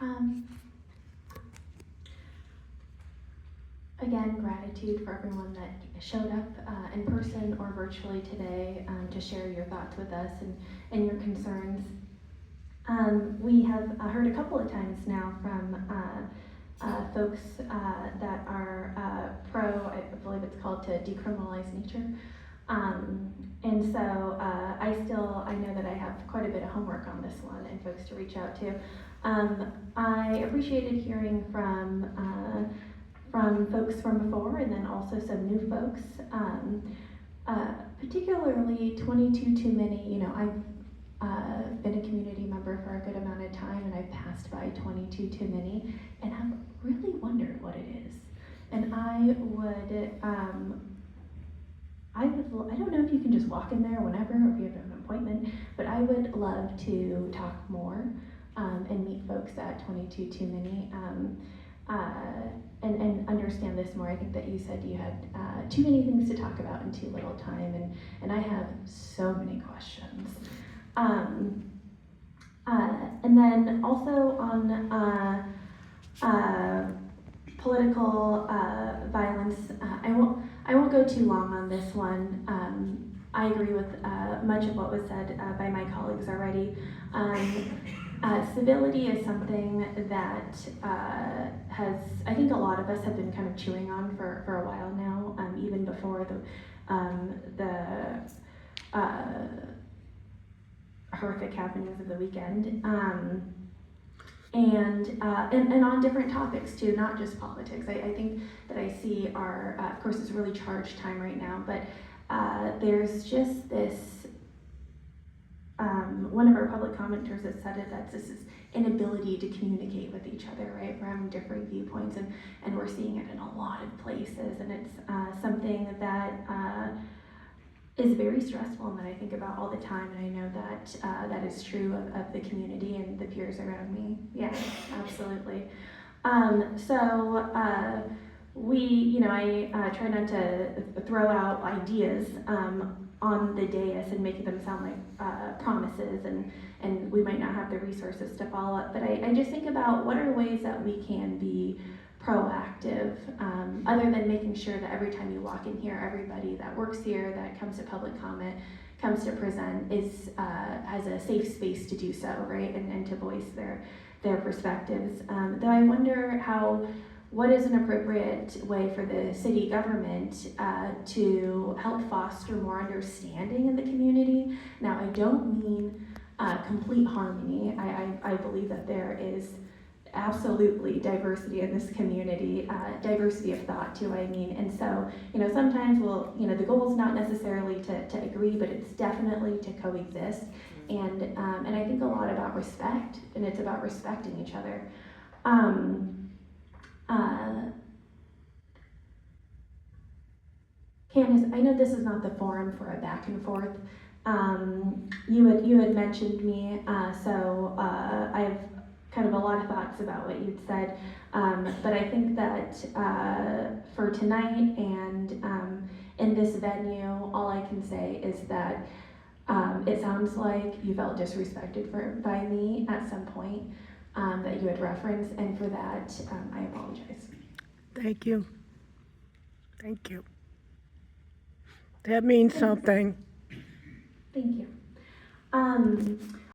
Um, Again, gratitude for everyone that showed up in person or virtually today to share your thoughts with us and your concerns. We have heard a couple of times now from folks that are pro, I believe it's called, to decriminalize nature. And so I know that I have quite a bit of homework on this one and folks to reach out to. I appreciated hearing from folks from before and then also some new folks. Particularly 22 too many, I've been a community member for a good amount of time and I've passed by 22 too many and have really wondered what it is. And I don't know if you can just walk in there whenever or if you have an appointment, but I would love to talk more and meet folks at 22 too many. And understand this more. I think that you said you had too many things to talk about in too little time, and I have so many questions. And then also on political violence, I won't go too long on this one. I agree with much of what was said by my colleagues already. Civility is something that I think a lot of us have been kind of chewing on for a while now, even before the horrific happenings of the weekend. And on different topics too, not just politics. I think that I see of course it's a really charged time right now, but there's just this, one of our public commenters has said it, that this is inability to communicate with each other, right? We're having different viewpoints and we're seeing it in a lot of places, and it's something that is very stressful and that I think about all the time, and I know that that is true of the community and the peers around me. Yeah, absolutely. I try not to throw out ideas on the dais and make them sound like promises, and we might not have the resources to follow up, but I just think about what are ways that we can be proactive, other than making sure that every time you walk in here, everybody that works here, that comes to public comment, comes to present, has a safe space to do so, right, and to voice their perspectives. Though I wonder what is an appropriate way for the city government to help foster more understanding in the community. Now, I don't mean complete harmony. I believe that there is absolutely diversity in this community, diversity of thought too, I mean. And so, sometimes the goal is not necessarily to agree, but it's definitely to coexist. And I think a lot about respect, and it's about respecting each other. Candace, I know this is not the forum for a back and forth. You had mentioned me, so I have kind of a lot of thoughts about what you'd said, but I think that for tonight and in this venue, all I can say is that it sounds like you felt disrespected by me at some point that you had referenced, and for that, I apologize. Thank you. Thank you. That means something. Thank you.